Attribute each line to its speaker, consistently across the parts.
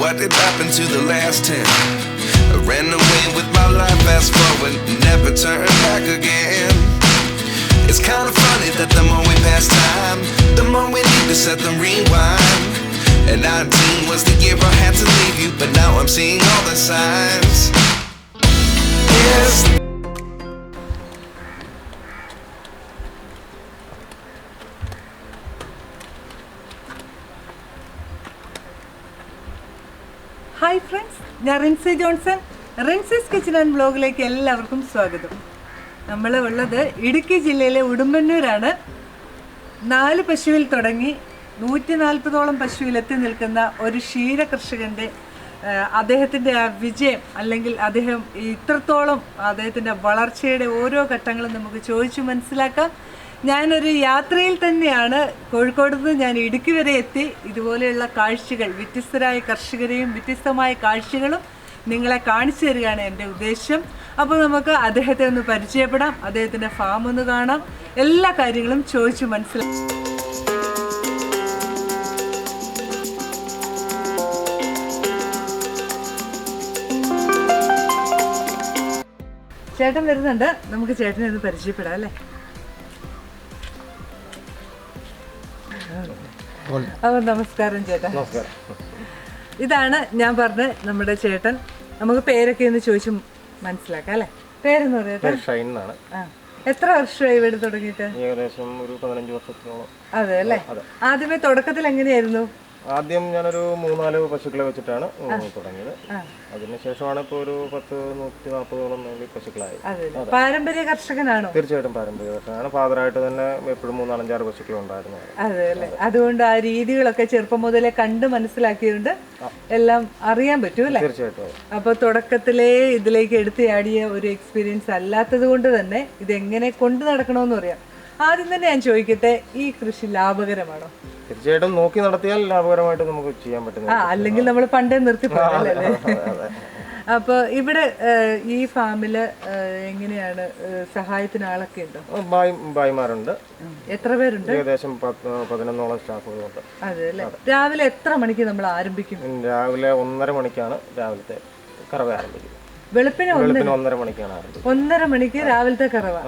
Speaker 1: What did happen to the last 10? I ran away with my life, fast forward, never turn back again. It's kind of funny that the more we pass time, the more we need to set the rewind. And 19 was the year I had to leave you, but now I'm seeing all the signs. Yes.
Speaker 2: Hi friends, ഞാൻ Rincy Johnson. റിൻസീസ് kitchen and വ്ലോഗിലേക്ക് എല്ലാവർക്കും സ്വാഗതം. നമ്മൾ ഉള്ളത് ഇടുക്കി ജില്ലയിലെ ഉടുമ്പന്നൂരാണ്. 4 പശുവിൽ തുടങ്ങി 140ഓളം പശുവിലെത്തി നിൽക്കുന്ന ഒരു ക്ഷീര കർഷകൻ്റെ അദ്ദേഹത്തിൻ്റെ ആ വിജയം, അല്ലെങ്കിൽ അദ്ദേഹം ഇത്രത്തോളം അദ്ദേഹത്തിൻ്റെ വളർച്ചയുടെ ഓരോ ഘട്ടങ്ങളും നമുക്ക് ചോദിച്ചു മനസ്സിലാക്കാം. ഞാനൊരു യാത്രയിൽ തന്നെയാണ്. കോഴിക്കോട് നിന്ന് ഞാൻ ഇടുക്കി വരെ എത്തി. ഇതുപോലെയുള്ള കാഴ്ചകൾ, വ്യത്യസ്തരായ കർഷകരെയും വ്യത്യസ്തമായ കാഴ്ചകളും നിങ്ങളെ കാണിച്ചു തരികയാണ് എൻ്റെ ഉദ്ദേശം. അപ്പോൾ നമുക്ക് അദ്ദേഹത്തെ ഒന്ന് പരിചയപ്പെടാം, അദ്ദേഹത്തിൻ്റെ ഫാം ഒന്ന് കാണാം, എല്ലാ കാര്യങ്ങളും ചോദിച്ചു മനസ്സിലാക്കാം. ചേട്ടൻ വരുന്നുണ്ട്, നമുക്ക് ചേട്ടനെ ഒന്ന് പരിചയപ്പെടാം അല്ലേ? അപ്പോൾ നമസ്കാരം ചേട്ടാ. ഇതാണ് ഞാൻ പറഞ്ഞ നമ്മുടെ ചേട്ടൻ. നമുക്ക് പേരൊക്കെ ഒന്ന് ചോദിച്ചു മനസ്സിലാക്കാം അല്ലേ? പേരെന്ന് പറയാം. എത്ര വർഷമായി ഇവിടെ തുടങ്ങിയിട്ട്?
Speaker 3: ഏകദേശം ഒരു 15 വർഷത്തോളം.
Speaker 2: അതെ അല്ലേ? ആദ്യമേ തുടക്കത്തിൽ എങ്ങനെയായിരുന്നു?
Speaker 3: ആദ്യം ഞാനൊരു 3-4 പശുക്കളെ വെച്ചിട്ടാണ് തുടങ്ങിയത്. അതിനുശേഷമാണ് ഇപ്പോൾ ഒരു 140-140ഓളം പശുക്കളായി.
Speaker 2: പാരമ്പര്യ കർഷകനാണോ?
Speaker 3: തീർച്ചയായിട്ടും പാരമ്പര്യ കർഷകനാണ്. ഫാദറായിട്ട് തന്നെ എപ്പോഴും 3-4-5 പശുക്കൾ ഉണ്ടായിരുന്നു.
Speaker 2: അതെ അല്ലേ? അതുകൊണ്ട് ആ രീതികളൊക്കെ ചെറുപ്പം മുതലേ കണ്ട് മനസ്സിലാക്കിയതുകൊണ്ട് എല്ലാം അറിയാൻ പറ്റും അല്ലേ?
Speaker 3: തീർച്ചയായിട്ടും.
Speaker 2: അപ്പൊ തുടക്കത്തിലേ ഇതിലേക്ക് എടുത്തിയാടിയ ഒരു എക്സ്പീരിയൻസ് അല്ലാത്തത് കൊണ്ട് തന്നെ ഇതെങ്ങനെ കൊണ്ടു നടക്കണമെന്ന് പറയാം. ആദ്യം തന്നെ ഞാൻ ചോദിക്കട്ടെ, ഈ കൃഷി ലാഭകരമാണോ?
Speaker 3: തീർച്ചയായിട്ടും നോക്കി നടത്തിയാൽ ലാഭകരമായിട്ട് നമുക്ക് ചെയ്യാൻ പറ്റും.
Speaker 2: അല്ലെങ്കിൽ നമ്മൾ പണ്ടേ നിർത്തിപ്പോയല്ലേ? അപ്പൊ ഇവിടെ ഈ ഫാമില് എങ്ങനെയാണ് സഹായത്തിന് ആളൊക്കെ ഉണ്ടോ?
Speaker 3: ഭായിമാരുണ്ട്.
Speaker 2: എത്ര പേരുണ്ട്?
Speaker 3: ഏകദേശം 11ഓളം സ്റ്റാഫുകളുണ്ട്.
Speaker 2: അതെ അല്ലേ? രാവിലെ എത്ര മണിക്ക് നമ്മൾ ആരംഭിക്കും?
Speaker 3: രാവിലെ 1:30 മണിക്കാണ് രാവിലത്തെ കറവ ആരംഭിക്കുന്നത്.
Speaker 2: വെളുപ്പിന്
Speaker 3: 1:30 മണിക്കാണ് ആരംഭിക്കുന്നത്.
Speaker 2: 1:30 മണിക്ക് രാവിലത്തെ കറവ.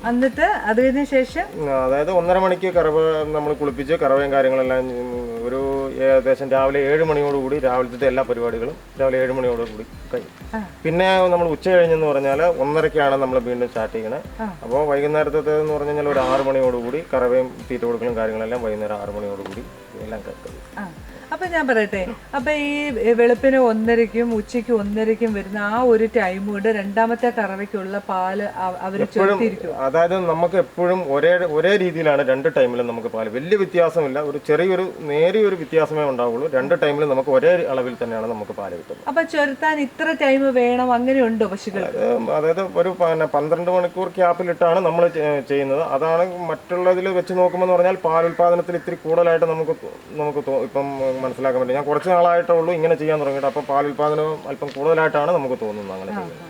Speaker 2: എന്നിട്ട് അത് കഴിഞ്ഞ ശേഷം,
Speaker 3: അതായത് 1:30 മണിക്ക് കറവ നമ്മൾ കുളിപ്പിച്ച് കറവയും കാര്യങ്ങളെല്ലാം ഒരു ഏകദേശം രാവിലെ 7 മണിയോടുകൂടി രാവിലത്തെ എല്ലാ പരിപാടികളും രാവിലെ 7 മണിയോടുകൂടി കഴിയും. പിന്നെ നമ്മൾ ഉച്ച കഴിഞ്ഞെന്ന് പറഞ്ഞാൽ 1:30ക്കാണ് നമ്മൾ വീണ്ടും സ്റ്റാർട്ട് ചെയ്യണത്. അപ്പോൾ വൈകുന്നേരത്തെ എന്ന് പറഞ്ഞു കഴിഞ്ഞാൽ ഒരു 6 മണിയോടുകൂടി കറവയും തീറ്റ കൊടുക്കലും കാര്യങ്ങളെല്ലാം വൈകുന്നേരം 6 മണിയോടുകൂടി എല്ലാം കഴിക്കും.
Speaker 2: അപ്പൊ ഞാൻ പറയട്ടെ, അപ്പൊ ഈ വെളുപ്പിന് 1:30ക്കും ഉച്ചയ്ക്ക് 1:30ക്കും വരുന്ന ആ ഒരു ടൈം കൊണ്ട് രണ്ടാമത്തെ കറവയ്ക്കുള്ള പാല് അവര് ചോദിച്ചിരിക്കും.
Speaker 3: അതായത് നമുക്ക് എപ്പോഴും ഒരേ രീതിയിലാണ് 2 ടൈമിലും നമുക്ക് പാല്, വലിയ വ്യത്യാസമില്ല. ഒരു ചെറിയൊരു നേരിയൊരു വ്യത്യാസമേ ഉണ്ടാവുള്ളൂ. 2 ടൈമിലും നമുക്ക് ഒരേ അളവിൽ തന്നെയാണ് നമുക്ക് പാല് കിട്ടുന്നത്.
Speaker 2: അപ്പൊ ചൊരുത്താൻ ഇത്ര ടൈം വേണം, അങ്ങനെയുണ്ടോ പശുക്കൾ?
Speaker 3: അതായത് ഒരു 12 മണിക്കൂർ ക്യാപ്പിലിട്ടാണ് നമ്മൾ ചെയ്യുന്നത്. അതാണ് മറ്റുള്ളതിൽ വെച്ച് നോക്കുമ്പോൾ പറഞ്ഞാൽ പാലുൽപാദനത്തിൽ ഇത്തിരി കൂടുതലായിട്ട് നമുക്ക് ഇപ്പം മനസ്സിലാക്കാൻ പറ്റും. ഞാൻ കുറച്ച് നാളായിട്ടേ ഉള്ളൂ ഇങ്ങനെ ചെയ്യാൻ തുടങ്ങിയിട്ട്. അപ്പോൾ പാലുൽപാദനം അല്പം കൂടുതലായിട്ടാണ് നമുക്ക് തോന്നുന്നത് അങ്ങനെ ചെയ്യുന്നത്.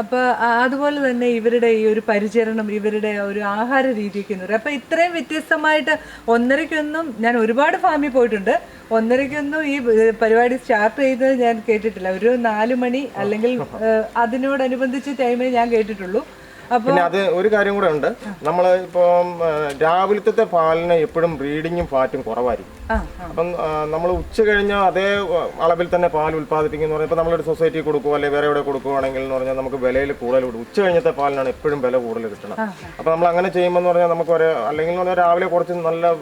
Speaker 2: അപ്പൊ അതുപോലെ തന്നെ ഇവരുടെ ഈ ഒരു പരിചരണം, ഇവരുടെ ഒരു ആഹാര രീതിയൊക്കെ എന്ന് പറയും. അപ്പൊ ഇത്രയും വ്യത്യസ്തമായിട്ട് 1:30ക്കൊന്നും, ഞാൻ ഒരുപാട് ഫാമിൽ പോയിട്ടുണ്ട്, 1:30ക്കൊന്നും ഈ പരിപാടി സ്റ്റാർട്ട് ചെയ്തത് ഞാൻ കേട്ടിട്ടില്ല. ഒരു 4 മണി അല്ലെങ്കിൽ അതിനോടനുബന്ധിച്ച് ടൈമേ ഞാൻ കേട്ടിട്ടുള്ളൂ.
Speaker 3: പിന്നെ അത് ഒരു കാര്യം കൂടെ ഉണ്ട്. നമ്മൾ ഇപ്പം രാവിലത്തെ പാലിന് എപ്പോഴും ബ്രീഡിങ്ങും ഫാറ്റും കുറവായിരിക്കും. അപ്പം നമ്മൾ ഉച്ച കഴിഞ്ഞാൽ അതേ അളവിൽ തന്നെ പാൽ ഉൽപ്പാദിപ്പിക്കുന്ന പറഞ്ഞാൽ ഇപ്പം നമ്മളൊരു സൊസൈറ്റി കൊടുക്കുക അല്ലെങ്കിൽ വേറെ എവിടെ കൊടുക്കുകയാണെങ്കിൽ എന്ന് പറഞ്ഞാൽ നമുക്ക് വിലയിൽ കൂടുതൽ കിട്ടും. ഉച്ച കഴിഞ്ഞത്തെ പാലിനാണ് എപ്പോഴും വില കൂടുതൽ കിട്ടണം. അപ്പം നമ്മൾ അങ്ങനെ ചെയ്യുമ്പോൾ എന്ന് പറഞ്ഞാൽ നമുക്ക് അല്ലെങ്കിൽ എന്ന് പറഞ്ഞാൽ രാവിലെ കുറച്ച് നല്ല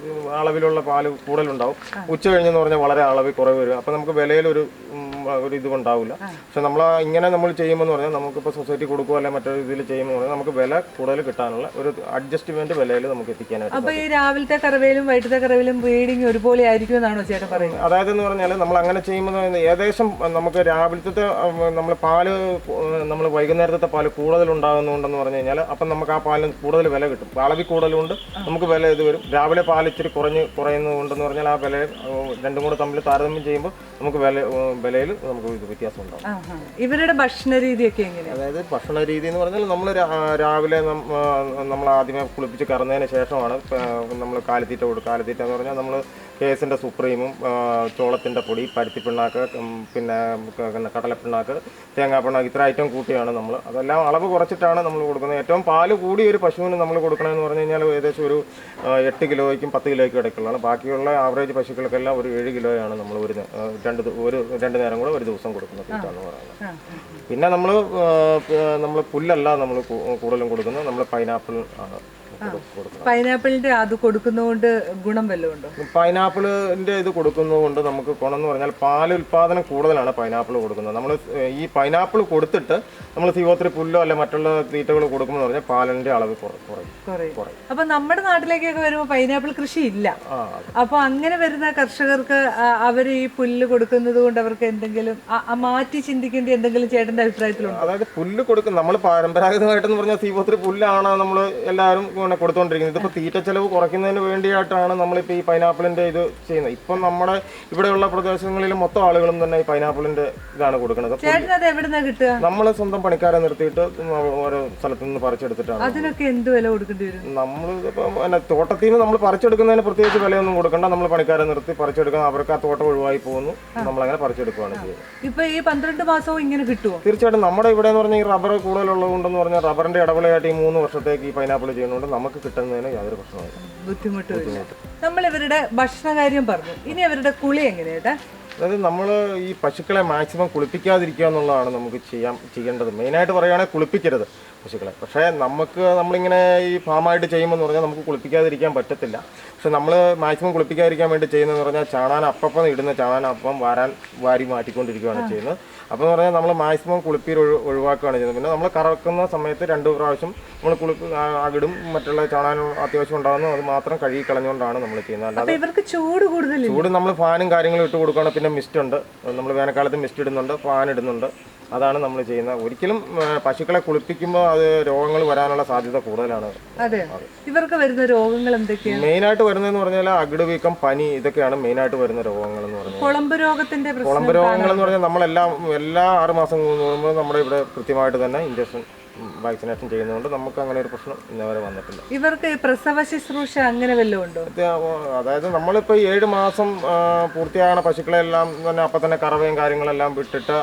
Speaker 3: അളവിലുള്ള പാല് കൂടുതലുണ്ടാവും, ഉച്ച കഴിഞ്ഞെന്ന് പറഞ്ഞാൽ വളരെ അളവിൽ കുറവ് വരും. അപ്പം നമുക്ക് വിലയിലൊരു ഇത് ഉണ്ടാവില്ല. പക്ഷെ നമ്മൾ ഇങ്ങനെ നമ്മൾ ചെയ്യുമ്പോൾ പറഞ്ഞാൽ നമുക്കിപ്പോൾ സൊസൈറ്റി കൊടുക്കുക അല്ലെങ്കിൽ മറ്റൊരു ഇതിൽ ചെയ്യുമ്പോൾ പറഞ്ഞാൽ നമുക്ക് വില കൂടുതൽ കിട്ടാനുള്ള ഒരു അഡ്ജസ്റ്റ്മെന്റ് വിലയിൽ നമുക്ക് എത്തിക്കാനായിട്ട്.
Speaker 2: അപ്പോൾ ഈ രാവിലത്തെ കറവയിലും വൈകിട്ടത്തെ കറവയിലും ബ്രീഡിങ് ഒരുപോലെ ആയിരിക്കും എന്നാണോ ചേട്ടൻ പറയുന്നത്?
Speaker 3: അതായത് എന്ന് പറഞ്ഞാൽ നമ്മൾ അങ്ങനെ ചെയ്യുമ്പോൾ ഏകദേശം നമുക്ക് രാവിലത്തെ നമ്മൾ പാല് നമ്മൾ വൈകുന്നേരത്തെ പാല് കൂടുതൽ ഉണ്ടാകുന്നുണ്ടെന്ന് പറഞ്ഞു കഴിഞ്ഞാൽ അപ്പം നമുക്ക് ആ പാലിന് കൂടുതൽ വില കിട്ടും. അളവിൽ കൂടുതലുണ്ട് നമുക്ക് വില ഇത് വരും. രാവിലെ പാൽ ഇച്ചിരി കുറയുന്നുണ്ടെന്ന് പറഞ്ഞാൽ ആ വില രണ്ടും കൂടെ തമ്മിൽ താരതമ്യം ചെയ്യുമ്പോൾ നമുക്ക് വിലയിൽ നമുക്ക് ഇത് വ്യത്യാസം ഉണ്ടാവും.
Speaker 2: ഇവരുടെ ഭക്ഷണ രീതിയൊക്കെ എങ്ങനെയാണ്?
Speaker 3: അതായത് ഭക്ഷണ രീതി എന്ന് പറഞ്ഞാൽ നമ്മൾ രാവിലെ നമ്മൾ ആദ്യമേ കുളിപ്പിച്ച് കറന്നതിന് ശേഷമാണ് നമ്മൾ കാലിത്തീറ്റ എന്ന് പറഞ്ഞാൽ നമ്മൾ കേസിൻ്റെ സുപ്രീമും ചോളത്തിൻ്റെ പൊടി, പരുത്തിപ്പിണ്ണാക്ക്, പിന്നെ കടലപ്പിണ്ണാക്ക്, തേങ്ങാപ്പിണ്ണാക്ക്, ഇത്ര ഐറ്റം കൂട്ടിയാണ് നമ്മൾ. അതെല്ലാം അളവ് കുറച്ചിട്ടാണ് നമ്മൾ കൊടുക്കുന്നത്. ഏറ്റവും പാല് കൂടിയ ഒരു പശുവിന് നമ്മൾ കൊടുക്കണമെന്ന് പറഞ്ഞു കഴിഞ്ഞാൽ ഏകദേശം ഒരു 8 കിലോയ്ക്കും 10 കിലോയ്ക്കും ഇടയ്ക്കുള്ളതാണ്. ബാക്കിയുള്ള ആവറേജ് പശുക്കൾക്കെല്ലാം ഒരു 7 കിലോയാണ് നമ്മൾ രണ്ട് നേരം കൂടെ ഒരു ദിവസം കൊടുക്കുന്നത് തീറ്റാന്ന് പറയുന്നത്. പിന്നെ നമ്മൾ പുല്ലല്ല നമ്മൾ കൂടുതലും കൊടുക്കുന്നത്, നമ്മൾ പൈനാപ്പിൾ ആണ്.
Speaker 2: പൈനാപ്പിളിന്റെ അത് കൊടുക്കുന്നതുകൊണ്ട് ഗുണം വല്ലതും ഉണ്ടോ?
Speaker 3: പൈനാപ്പിളിന്റെ ഇത് കൊടുക്കുന്നതുകൊണ്ട് നമുക്ക് ഗുണം എന്ന് പറഞ്ഞാൽ പാൽ ഉൽപാദനം കൂടുതലാണ് പൈനാപ്പിൾ കൊടുക്കുന്നത്. നമ്മൾ ഈ പൈനാപ്പിൾ കൊടുത്തിട്ട് നമ്മൾ CO3 പുല്ലോ അല്ലെ മറ്റുള്ള തീറ്റകൾ കൊടുക്കുമ്പോൾ പറഞ്ഞാൽ പാലിന്റെ അളവ് കുറയും.
Speaker 2: അപ്പൊ നമ്മുടെ നാട്ടിലേക്കൊക്കെ വരുമ്പോൾ പൈനാപ്പിൾ കൃഷി ഇല്ല. അപ്പൊ അങ്ങനെ വരുന്ന കർഷകർക്ക് അവർ ഈ പുല്ല് കൊടുക്കുന്നത് കൊണ്ട് അവർക്ക് എന്തെങ്കിലും മാറ്റി ചിന്തിക്കേണ്ട എന്തെങ്കിലും ചേട്ടന്റെ അഭിപ്രായത്തിലുണ്ട്?
Speaker 3: അതായത് പുല്ല് കൊടുക്കും, നമ്മൾ പരമ്പരാഗതമായിട്ടെന്ന് പറഞ്ഞാൽ CO3 പുല്ലാണ് നമ്മൾ എല്ലാവരും കൊടുത്തുകൊണ്ടിരിക്കുന്നത്. ഇതിപ്പോൾ തീറ്റ ചെലവ് കുറയ്ക്കുന്നതിന് വേണ്ടിയിട്ടാണ് നമ്മളിപ്പോൾ ഈ പൈനാപ്പിളിന്റെ ഇത് ചെയ്യുന്നത്. ഇപ്പം നമ്മുടെ ഇവിടെയുള്ള പ്രദേശങ്ങളിൽ മൊത്തം ആളുകളും തന്നെ ഈ പൈനാപ്പിളിന്റെ ഇതാണ് കൊടുക്കുന്നത്. നമ്മൾ സ്വന്തം പണിക്കാരെ നിർത്തിയിട്ട് ഓരോ സ്ഥലത്തു നിന്ന് പറിച്ചെടുത്തിട്ടാണ്.
Speaker 2: അതിനൊക്കെ എന്ത് വില കൊടുക്കേണ്ടി വരും?
Speaker 3: നമ്മൾ ഇപ്പം തോട്ടത്തിൽ നിന്ന് നമ്മൾ പറിച്ചെടുക്കുന്നതിന് പ്രത്യേകിച്ച് വിലയൊന്നും കൊടുക്കണ്ട. നമ്മൾ പണിക്കാരെ നിർത്തി പറിച്ചെടുക്കണം, അവർക്ക് ആ തോട്ടം ഒഴിവായി പോകുന്നു, നമ്മളങ്ങനെ പറിച്ചെടുക്കുകയാണ് ചെയ്യുന്നത്.
Speaker 2: ഇപ്പൊ ഈ 12 മാസവും ഇങ്ങനെ കിട്ടുമോ?
Speaker 3: തീർച്ചയായിട്ടും. നമ്മുടെ ഇവിടെ എന്ന് പറഞ്ഞാൽ ഈ റബ്ബർ കൂടുതലുള്ളത് കൊണ്ടെന്ന് പറഞ്ഞാൽ റബ്ബറിന്റെ ഇടവിളയായിട്ട് ഈ 3 വർഷത്തേക്ക് ഈ പൈനാപ്പിൾ ചെയ്യുന്നതുകൊണ്ട് നമുക്ക് കിട്ടുന്നതിന് യാതൊരു പ്രശ്നമില്ല,
Speaker 2: ബുദ്ധിമുട്ടില്ല. നമ്മൾ ഇവരുടെ ഭക്ഷണകാര്യം പറഞ്ഞു, ഇനി അവരുടെ കുളി എങ്ങനെയാ?
Speaker 3: അതായത് നമ്മൾ ഈ പശുക്കളെ മാക്സിമം കുളിപ്പിക്കാതിരിക്കുക എന്നുള്ളതാണ് നമുക്ക് ചെയ്യേണ്ടത്. മെയിനായിട്ട് പറയുകയാണെങ്കിൽ കുളിപ്പിക്കരുത് പശുക്കളെ. പക്ഷേ നമ്മളിങ്ങനെ ഈ ഫാമായിട്ട് ചെയ്യുമ്പോൾ എന്ന് പറഞ്ഞാൽ നമുക്ക് കുളിപ്പിക്കാതിരിക്കാൻ പറ്റത്തില്ല. പക്ഷെ നമ്മൾ മാക്സിമം കുളിപ്പിക്കാതിരിക്കാൻ വേണ്ടി ചെയ്യുന്നതെന്ന് പറഞ്ഞാൽ ചാണാനപ്പം ഇടുന്ന ചാണാനപ്പം വാരി മാറ്റിക്കൊണ്ടിരിക്കുകയാണ് ചെയ്യുന്നത്. അപ്പോൾ എന്ന് പറഞ്ഞാൽ നമ്മൾ മാക്സിമം കുളിപ്പീർ ഒഴിവാക്കുകയാണ് ചെയ്യുന്നത്. പിന്നെ നമ്മൾ കറക്കുന്ന സമയത്ത് 2 പ്രാവശ്യം നമ്മൾ അകിടും മറ്റുള്ള ചാണാനും അത്യാവശ്യം ഉണ്ടാകുന്നു, അത് മാത്രം കഴുകി കളഞ്ഞുകൊണ്ടാണ് നമ്മൾ ചെയ്യുന്നത്. അല്ലാതെ
Speaker 2: ഇവർക്ക് ചൂട്
Speaker 3: നമ്മൾ ഫാനും കാര്യങ്ങളും ഇട്ട് കൊടുക്കുകയാണ്. പിന്നെ മിസ്റ്റ് ഉണ്ട്, നമ്മൾ വേനൽക്കാലത്ത് മിസ്റ്റ് ഇടുന്നുണ്ട്, ഫാൻ ഇടുന്നുണ്ട്. അതാണ് നമ്മൾ ചെയ്യുന്നത്. ഒരിക്കലും പശുക്കളെ കുളിപ്പിക്കുമ്പോൾ അത് രോഗങ്ങൾ വരാനുള്ള സാധ്യത കൂടുതലാണ്.
Speaker 2: അതെ, ഇവർക്ക് വരുന്ന രോഗങ്ങൾ എന്തൊക്കെയാണ്?
Speaker 3: മെയിനായിട്ട് വരുന്നതെന്ന് പറഞ്ഞാൽ അകിട് വീക്കം, പനി, ഇതൊക്കെയാണ് മെയിനായിട്ട് വരുന്ന രോഗങ്ങൾ എന്ന് പറഞ്ഞാൽ.
Speaker 2: കുളമ്പ് രോഗങ്ങൾ
Speaker 3: എന്ന് പറഞ്ഞാൽ എല്ലാ 6 മാസം കൂടുമ്പോൾ നമ്മുടെ ഇവിടെ കൃത്യമായിട്ട് തന്നെ ഇഞ്ചക്ഷൻ വാക്സിനേഷൻ ചെയ്യുന്നതുകൊണ്ട് നമുക്ക് അങ്ങനെ ഒരു പ്രശ്നം ഇന്നവരെ വന്നിട്ടില്ല.
Speaker 2: ഇവർക്ക് പ്രസവ ശുശ്രൂഷ അങ്ങനെ വല്ലതും ഉണ്ടോ?
Speaker 3: അതായത് നമ്മളിപ്പോൾ 7 മാസം പൂർത്തിയാകുന്ന പശുക്കളെല്ലാം തന്നെ അപ്പം തന്നെ കറവയും കാര്യങ്ങളെല്ലാം വിട്ടിട്ട്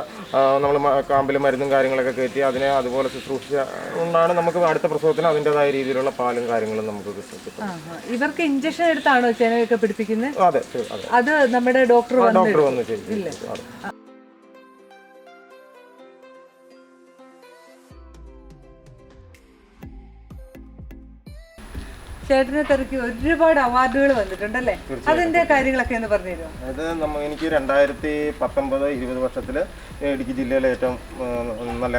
Speaker 3: നമ്മൾ കാമ്പിൽ മരുന്നും കാര്യങ്ങളൊക്കെ കയറ്റി അതിനെ അതുപോലെ ശുശ്രൂഷ കൊണ്ടാണ് നമുക്ക് അടുത്ത പ്രസവത്തിന് അതിൻ്റെതായ രീതിയിലുള്ള പാലും കാര്യങ്ങളും നമുക്ക് കിട്ടും.
Speaker 2: ഇവർക്ക് ഇഞ്ചക്ഷൻ എടുത്താണോ ചേനയൊക്കെ പിടിപ്പിക്കുന്നത്?
Speaker 3: അതെ,
Speaker 2: അത് നമ്മുടെ ഡോക്ടർ
Speaker 3: വന്ന് ചെയ്യില്ല.
Speaker 2: ചേട്ടനെ തിരക്കി ഒരുപാട് അവാർഡുകൾ വന്നിട്ടുണ്ടല്ലേ, അതിന്റെ കാര്യങ്ങളൊക്കെ എന്ന് പറഞ്ഞുതരുമോ?
Speaker 3: അതായത് എനിക്ക് 2019-20 വർഷത്തിൽ ഇടുക്കി ജില്ലയിലെ ഏറ്റവും നല്ല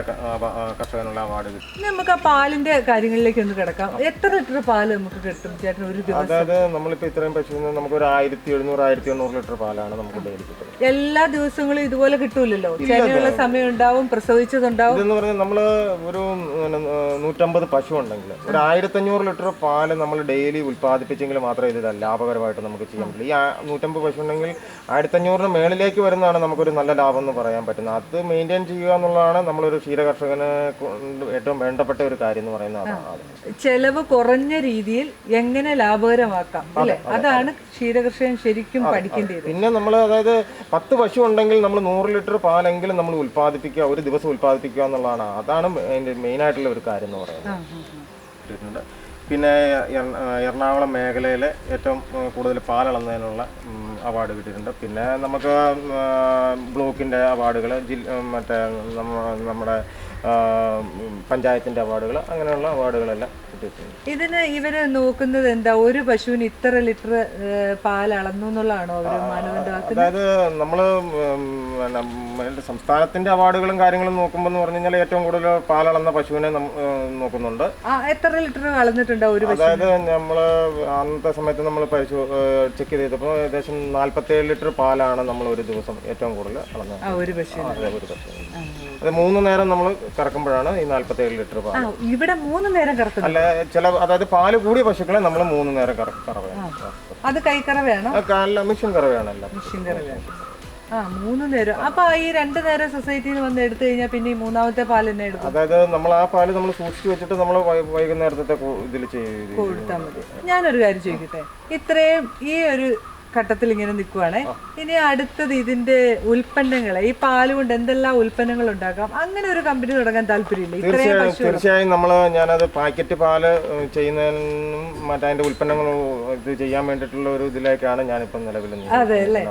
Speaker 3: കർഷകനുള്ള അവാർഡ് കിട്ടി.
Speaker 2: നമുക്ക് ആ പാലിന്റെ കാര്യങ്ങളിലേക്ക് ഒന്ന് കിടക്കാം. എത്ര ലിറ്റർ പാല് നമുക്ക് കിട്ടും ചേട്ടൻ ഒരു ദിവസം?
Speaker 3: അതായത് നമ്മളിപ്പോൾ ഇത്രയും പശുവിന് നമുക്ക് ഒരു 1700-1800 ലിറ്റർ പാലാണ് നമുക്ക് ഡെയിലി കിട്ടുന്നത്.
Speaker 2: എല്ലാ ദിവസങ്ങളും ഇതുപോലെ കിട്ടൂലല്ലോ, ചെറിയുള്ള സമയം ഉണ്ടാവും, പ്രസവിച്ചതുണ്ടാവും.
Speaker 3: ഇതെന്ന് പറഞ്ഞാൽ നമ്മൾ ഒരു 150 പശു ഉണ്ടെങ്കിൽ ഒരു 1500 ലിറ്റർ പാല് നമ്മൾ ഡെയിലി ഉൽപ്പാദിപ്പിച്ചെങ്കിൽ മാത്രമേ ഇത് ലാഭകരമായിട്ട് നമുക്ക് ചെയ്യാൻ പറ്റില്ല. ഈ 150 പശു ഉണ്ടെങ്കിൽ 1500 മേളിലേക്ക് വരുന്നതാണ് നമുക്കൊരു നല്ല ലാഭം എന്ന് പറയാൻ പറ്റുന്നത്. അത് മെയിൻറ്റെയിൻ ചെയ്യുക എന്നുള്ളതാണ് നമ്മളൊരു ക്ഷീരകർഷകന് ഏറ്റവും വേണ്ടപ്പെട്ട ഒരു കാര്യം എന്ന് പറയുന്നത്.
Speaker 2: ചെലവ് കുറഞ്ഞ രീതിയിൽ എങ്ങനെ ലാഭകരമാക്കാം അല്ലേ, അതാണ് ക്ഷീരകർഷകൻ ശരിക്കും പഠിക്കേണ്ടത്.
Speaker 3: പിന്നെ നമ്മൾ അതായത് 10 പശു ഉണ്ടെങ്കിൽ നമ്മൾ 100 ലിറ്റർ പാലെങ്കിലും നമ്മൾ ഉൽപ്പാദിപ്പിക്കുക, ഒരു ദിവസം ഉൽപ്പാദിപ്പിക്കുക എന്നുള്ളതാണ്. അതാണ് അതിൻ്റെ മെയിനായിട്ടുള്ള ഒരു കാര്യം എന്ന് പറയുന്നത്. പിന്നെ എറണാകുളം മേഖലയിൽ ഏറ്റവും കൂടുതൽ പാലളന്നതിനുള്ള അവാർഡ് കിട്ടിയിട്ടുണ്ട്. പിന്നെ നമുക്ക് ബ്ലോക്കിൻ്റെ അവാർഡുകൾ, മറ്റേ നമ്മുടെ പഞ്ചായത്തിൻ്റെ അവാർഡുകൾ, അങ്ങനെയുള്ള അവാർഡുകളെല്ലാം കിട്ടിയിട്ടുണ്ട്.
Speaker 2: ഇതിന് ഇവര് നോക്കുന്നത് എന്താ, ഒരു പശുവിന് ഇത്ര ലിറ്റർ പാൽ അളന്നു എന്നുള്ളതാണോ അവർ മാനദണ്ഡമാക്കുന്നത്?
Speaker 3: അതായത് നമ്മൾ സംസ്ഥാനത്തിന്റെ അവാർഡുകളും കാര്യങ്ങളും നോക്കുമ്പോൾ എന്ന് പറഞ്ഞു കഴിഞ്ഞാൽ ഏറ്റവും കൂടുതൽ പാലളന്ന പശുവിനെ നോക്കുന്നുണ്ട്.
Speaker 2: എത്ര ലിറ്റർ അളന്നിട്ടുണ്ടോ ഒരു പശു?
Speaker 3: അതായത് നമ്മൾ അന്നത്തെ സമയത്ത് നമ്മൾ പശു ചെക്ക് ചെയ്തപ്പോൾ ഏകദേശം 47 ലിറ്റർ പാലാണ് നമ്മൾ ഒരു ദിവസം ഏറ്റവും കൂടുതൽ അളന്നത്
Speaker 2: ഒരു പശു.
Speaker 3: അത് 3 നേരം നമ്മൾ കറക്കുമ്പോഴാണ് ഈ 47 ലിറ്റർ പാൽ.
Speaker 2: ഇവിടെ 3 നേരം കറക്കും
Speaker 3: അല്ല, അതായത് പാല് കൂടിയ പശുക്കളെ നമ്മൾ 3 നേരം കറവയാണ്.
Speaker 2: അത് കൈക്കറവയാണോ?
Speaker 3: മെഷീൻ കറവയാണല്ലോ.
Speaker 2: മെഷീൻ കറവയാണ്. 3 നേരം. അപ്പൊ ഈ 2 നേരം സൊസൈറ്റിയിൽ വന്ന് എടുത്തു കഴിഞ്ഞാൽ പിന്നെ ഈ 3ാമത്തെ പാൽ തന്നെ എടുക്കും?
Speaker 3: അതായത് നമ്മൾ ആ പാല് നമ്മൾ സൂക്ഷിച്ചു വെച്ചിട്ട് നമ്മൾ വൈകുന്നേരത്തെ ഇതിൽ
Speaker 2: കൊടുത്താൽ മതി. ഞാനൊരു കാര്യം ചോദിക്കട്ടെ, ഇത്രയും ഈ ഒരു ഘട്ടത്തിൽ ഇങ്ങനെ നിൽക്കുവാണ്. ഇനി അടുത്തത് ഇതിന്റെ ഉൽപ്പന്നങ്ങൾ, ഈ പാല് കൊണ്ട് എന്തെല്ലാം ഉൽപ്പന്നങ്ങൾ ഉണ്ടാക്കാം, അങ്ങനെ ഒരു കമ്പനി തുടങ്ങാൻ താല്പര്യമില്ല?
Speaker 3: തീർച്ചയായും ഞാനത് പാക്കറ്റ് പാല് ചെയ്യുന്നതിനും മറ്റതിന്റെ ഉൽപ്പന്നങ്ങൾ ഇത് ചെയ്യാൻ വേണ്ടിയിട്ടുള്ള ഒരു ഇതിലേക്കാണ് ഞാനിപ്പം നിലവിൽ.
Speaker 2: അതെ അല്ലേ?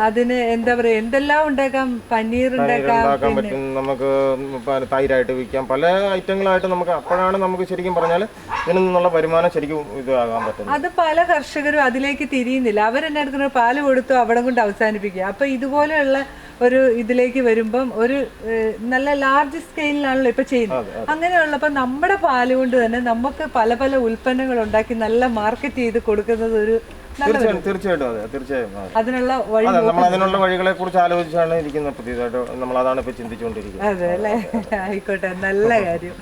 Speaker 2: അതിന് എന്താ പറയാ, എന്തെല്ലാം ഉണ്ടാക്കാം? പനീർ ഉണ്ടാക്കാൻ
Speaker 3: പറ്റും, നമുക്ക് തൈരായിട്ട് വിൽക്കാം, പല ഐറ്റങ്ങളായിട്ട് നമുക്ക്. അപ്പോഴാണ് നമുക്ക് ശരിക്കും പറഞ്ഞാൽ ഇതിൽ നിന്നുള്ള വരുമാനം ശരിക്കും ഇതാകാൻ പറ്റും.
Speaker 2: അത് പല കർഷകരും അതിലേക്ക് തിരിയുന്നില്ല. അവരെന്നെ എടുക്കുന്ന പാല് കൊടുത്തു അവിടെ കൊണ്ട് അവസാനിപ്പിക്കുക. അപ്പൊ ഇതുപോലെയുള്ള ഒരു ഇതിലേക്ക് വരുമ്പം ഒരു നല്ല ലാർജ് സ്കെയിലാണല്ലോ ഇപ്പൊ ചെയ്യുന്നത്. അങ്ങനെയുള്ളപ്പോ നമ്മുടെ പാല് കൊണ്ട് തന്നെ നമുക്ക് പല പല ഉൽപ്പന്നങ്ങൾ ഉണ്ടാക്കി നല്ല മാർക്കറ്റ് ചെയ്ത് കൊടുക്കുന്നത് ഒരു
Speaker 3: തീർച്ചയായിട്ടും
Speaker 2: അതിനുള്ള വഴി,
Speaker 3: അതിനുള്ള വഴികളെ കുറിച്ച് ആലോചിച്ചാണ് ഇരിക്കുന്നത്. പുതിയതായിട്ട് നമ്മൾ അതാണ് ഇപ്പൊ ചിന്തിച്ചുകൊണ്ടിരിക്കുന്നത്.
Speaker 2: അതെ അല്ലേ? ആയിക്കോട്ടെ, നല്ല കാര്യം.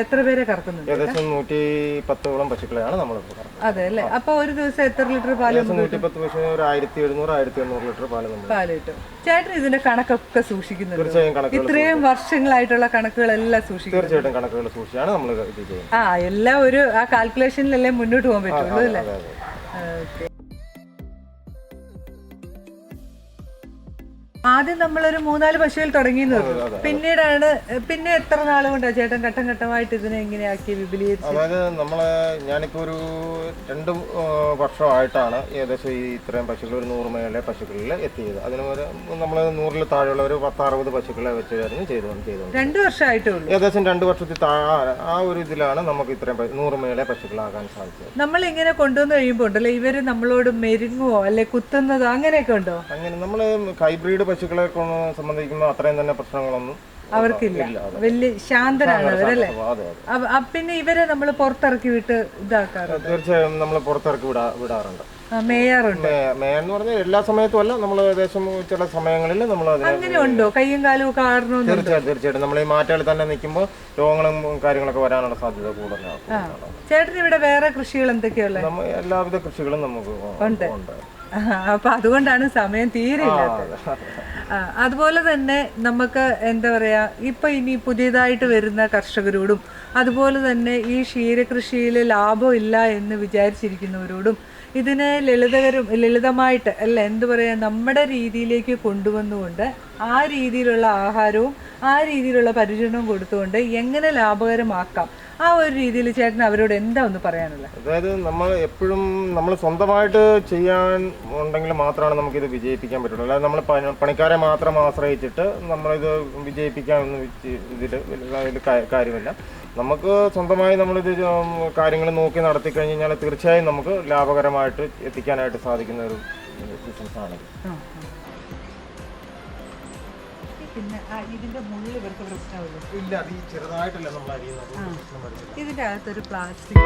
Speaker 2: എത്ര പേരെ കറക്കുന്നുണ്ട്?
Speaker 3: ഏകദേശം 110ഓളം പശുക്കളെയാണ് നമ്മൾ.
Speaker 2: അതെ അല്ലേ? അപ്പൊ ഒരു ദിവസം എത്ര ലിറ്റർ പാല്?
Speaker 3: 110 പശു 1700-1800 ലിറ്റർ പാല്
Speaker 2: കിട്ടും. ചേട്ടൻ ഇതിന്റെ കണക്കൊക്കെ സൂക്ഷിക്കുന്നുണ്ട്?
Speaker 3: തീർച്ചയായും കണക്കുകൾ,
Speaker 2: ഇത്രയും വർഷങ്ങളായിട്ടുള്ള കണക്കുകളെല്ലാം സൂക്ഷിക്കും?
Speaker 3: തീർച്ചയായിട്ടും കണക്കുകൾ സൂക്ഷിച്ചാണ് നമ്മൾ ഇത് ചെയ്യുന്നത്.
Speaker 2: എല്ലാം ഒരു ആ കാൽക്കുലേഷനിലല്ലേ മുന്നോട്ട് പോകാൻ പറ്റുള്ളൂ അല്ലേ? ഓക്കെ. ആദ്യം നമ്മളൊരു 3-4 പശുവിൽ തുടങ്ങി നോക്കും. പിന്നെ എത്ര നാൾ കൊണ്ടാ ചേട്ടൻ ഘട്ടം ഘട്ടമായിട്ട് ഇതിനെ എങ്ങനെയാക്കി വിപുലീകരിച്ചു?
Speaker 3: അതായത് ഞാനിപ്പോ ഒരു 2 വർഷമായിട്ടാണ് ഏകദേശം ഈ ഇത്രയും പശുക്കൾ, ഒരു 100 മേലെ പശുക്കളിൽ എത്തിയത്. അതിന് നമ്മൾ 100-ൽ താഴെയുള്ള ഒരു 10-60 പശുക്കളെ വെച്ചായിരുന്നു ചെയ്തു.
Speaker 2: 2 വർഷമായിട്ടേ ഉള്ളൂ.
Speaker 3: ഏകദേശം 2 വർഷത്തിൽ ആ ഒരു ഇതിലാണ് നമുക്ക് ഇത്രയും 100 മേലെ പശുക്കളാകാൻ സാധിച്ചത്.
Speaker 2: നമ്മൾ ഇങ്ങനെ കൊണ്ടുവന്ന് കഴിയുമ്പോൾ ഉണ്ടല്ലോ, ഇവര് നമ്മളോട് മെരുങ്ങുവോ അല്ലെ കുത്തുന്നതോ അങ്ങനെയൊക്കെ ഉണ്ടോ?
Speaker 3: അങ്ങനെ നമ്മൾ ഹൈബ്രിഡ് പശുക്കളെ സംബന്ധിക്കുമ്പോൾ അത്രയും തന്നെ പ്രശ്നങ്ങളൊന്നും
Speaker 2: അവർക്കില്ല. വലിയ ശാന്തരാണ് അവരല്ലേ? പിന്നെ ഇവരെ നമ്മൾ പുറത്തിറക്കി വിട്ട് ഇതാക്കാറുണ്ട്?
Speaker 3: തീർച്ചയായും നമ്മൾ പുറത്തിറക്കി വിടാറുണ്ട്.
Speaker 2: മേയാറുണ്ട്?
Speaker 3: മേയെന്ന് പറഞ്ഞാൽ എല്ലാ സമയത്തും അല്ല, നമ്മൾ ഏകദേശം ചില സമയങ്ങളിൽ നമ്മൾ
Speaker 2: അങ്ങനെ ഉണ്ടോ? കയ്യും കാലും ഒക്കെ ആടണോ?
Speaker 3: തീർച്ചയായിട്ടും നമ്മൾ ഈ മാറ്റകൾ തന്നെ നിൽക്കുമ്പോൾ രോഗങ്ങളും കാര്യങ്ങളൊക്കെ വരാനുള്ള സാധ്യത കൂടുതലാണ്.
Speaker 2: ചേട്ടന് ഇവിടെ വേറെ കൃഷികൾ എന്തൊക്കെയുള്ള?
Speaker 3: എല്ലാവിധ കൃഷികളും നമുക്ക് ഉണ്ട്.
Speaker 2: അപ്പൊ അതുകൊണ്ടാണ് സമയം തീരെ ഇല്ലാത്തത്. അതുപോലെ തന്നെ നമുക്ക് എന്താ പറയാ, ഇപ്പൊ ഇനി പുതിയതായിട്ട് വരുന്ന കർഷകരോടും അതുപോലെ തന്നെ ഈ ക്ഷീരകൃഷിയിൽ ലാഭം ഇല്ല എന്ന് വിചാരിച്ചിരിക്കുന്നവരോടും ഇതിനെ ലളിതമായിട്ട് അല്ല എന്ത് പറയാ, നമ്മുടെ രീതിയിലേക്ക് കൊണ്ടുവന്നുകൊണ്ട് ആ രീതിയിലുള്ള ആഹാരവും ആ രീതിയിലുള്ള പരിചരണവും കൊടുത്തുകൊണ്ട് എങ്ങനെ ലാഭകരമാക്കാം, ആ ഒരു രീതിയിൽ ചേട്ടൻ അവരോട് എന്താ ഒന്ന് പറയാനുള്ളത്?
Speaker 3: അതായത് നമ്മൾ എപ്പോഴും നമ്മൾ സ്വന്തമായിട്ട് ചെയ്യാൻ ഉണ്ടെങ്കിൽ മാത്രമാണ് നമുക്കിത് വിജയിപ്പിക്കാൻ പറ്റുള്ളൂ. അല്ലാതെ നമ്മൾ പണിക്കാരെ മാത്രം ആശ്രയിച്ചിട്ട് നമ്മളിത് വിജയിപ്പിക്കാമെന്ന് ഇതിൽ കാര്യമില്ല. നമുക്ക് സ്വന്തമായി നമ്മളിത് കാര്യങ്ങൾ നോക്കി നടത്തി കഴിഞ്ഞ് കഴിഞ്ഞാൽ തീർച്ചയായും നമുക്ക് ലാഭകരമായിട്ട് എത്തിക്കാനായിട്ട് സാധിക്കുന്ന ഒരു ബിസിനസ്സാണ്.
Speaker 2: പിന്നെ ഇതിന്റെ മുള്ളിൽ ഇവർക്ക് പ്രശ്നമില്ല.
Speaker 3: ഇല്ല, അത് ഈ ചെറുതായിട്ടല്ല നമ്മൾ അറിയുന്നത്.
Speaker 2: ഇതിന്റെ അകത്തൊരു പ്ലാസ്റ്റിക്